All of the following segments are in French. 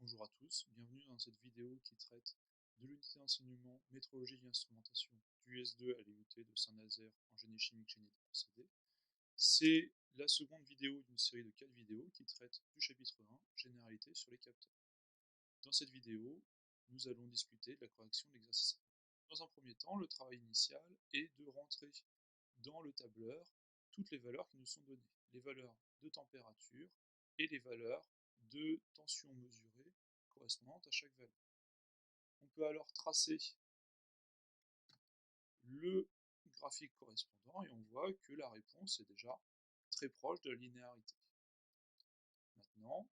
Bonjour à tous, bienvenue dans cette vidéo qui traite de l'unité d'enseignement métrologie et instrumentation du S2 à l'IUT de Saint-Nazaire en génie chimique génie des procédés. C'est la seconde vidéo d'une série de 4 vidéos qui traite du chapitre 1, généralité sur les capteurs. Dans cette vidéo, nous allons discuter de la correction de l'exercice. Dans un premier temps, le travail initial est de rentrer dans le tableur toutes les valeurs qui nous sont données, les valeurs de température et les valeurs de tension mesurée correspondantes à chaque valeur. On peut alors tracer le graphique correspondant et on voit que la réponse est déjà très proche de la linéarité. Maintenant,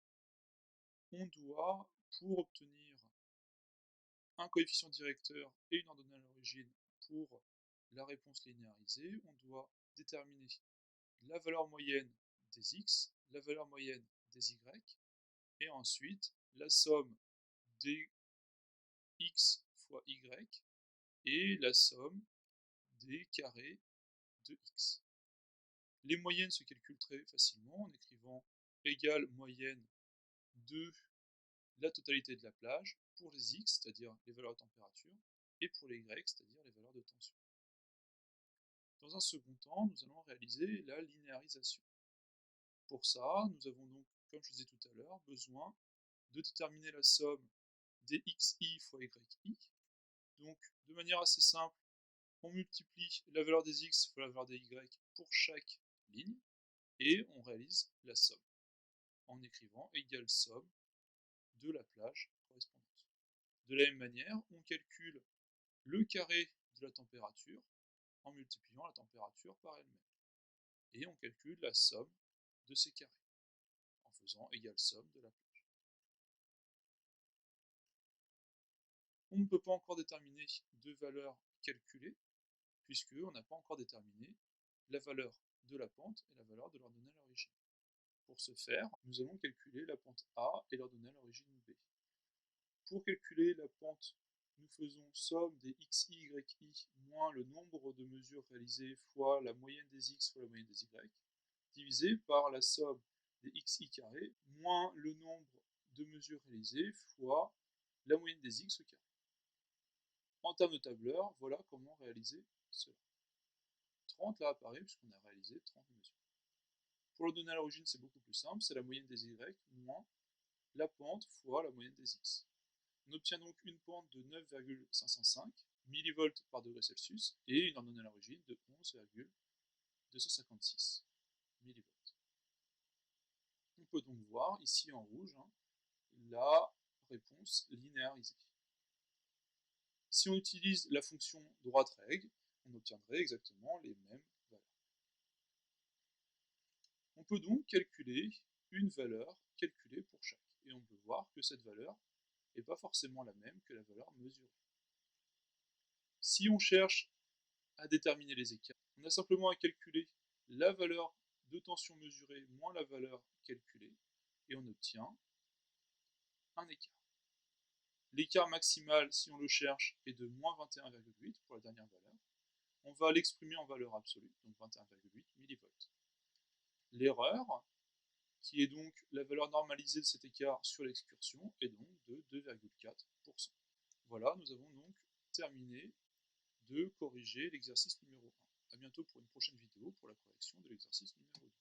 on doit, pour obtenir un coefficient directeur et une ordonnée à l'origine pour la réponse linéarisée, on doit déterminer la valeur moyenne des x, la valeur moyenne des y, et ensuite la somme des x fois y et la somme des carrés de x. Les moyennes se calculent très facilement en écrivant égale moyenne de la totalité de la plage pour les x, c'est-à-dire les valeurs de température, et pour les y, c'est-à-dire les valeurs de tension. Dans un second temps, nous allons réaliser la linéarisation. Pour ça, nous avons donc, comme je disais tout à l'heure, besoin de déterminer la somme des xi fois yi. Donc, de manière assez simple, on multiplie la valeur des x fois la valeur des y pour chaque ligne, et on réalise la somme, en écrivant égale somme de la plage correspondante. De la même manière, on calcule le carré de la température en multipliant la température par elle-même. Et on calcule la somme de ces carrés, en faisant égale somme de la plage. On ne peut pas encore déterminer de valeur calculée, puisqu'on n'a pas encore déterminé la valeur de la pente et la valeur de l'ordonnée à l'origine. Pour ce faire, nous allons calculer la pente A et l'ordonnée à l'origine B. Pour calculer la pente, nous faisons somme des xi, yi moins le nombre de mesures réalisées fois la moyenne des x fois la moyenne des y, divisé par la somme des xi carré moins le nombre de mesures réalisées fois la moyenne des x au carré. En termes de tableur, voilà comment réaliser cela. 30 là apparaît puisqu'on a réalisé 30 mesures. Pour le donner à l'origine, c'est beaucoup plus simple, c'est la moyenne des y moins la pente fois la moyenne des x. On obtient donc une pente de 9,505 mV par degré Celsius et une ordonnée à l'origine de 11,256 mV. On peut donc voir ici en rouge la réponse linéarisée. Si on utilise la fonction droite règle, on obtiendrait exactement les mêmes valeurs. On peut donc calculer une valeur calculée pour chaque. Et on peut voir que cette valeur n'est pas forcément la même que la valeur mesurée. Si on cherche à déterminer les écarts, on a simplement à calculer la valeur de tension mesurée moins la valeur calculée, et on obtient un écart. L'écart maximal, si on le cherche, est de moins 21,8 pour la dernière valeur. On va l'exprimer en valeur absolue, donc 21,8 mV. L'erreur, qui est donc la valeur normalisée de cet écart sur l'excursion, est donc de 2,4%. Voilà, nous avons donc terminé de corriger l'exercice numéro 1. A bientôt pour une prochaine vidéo pour la correction de l'exercice numéro 2.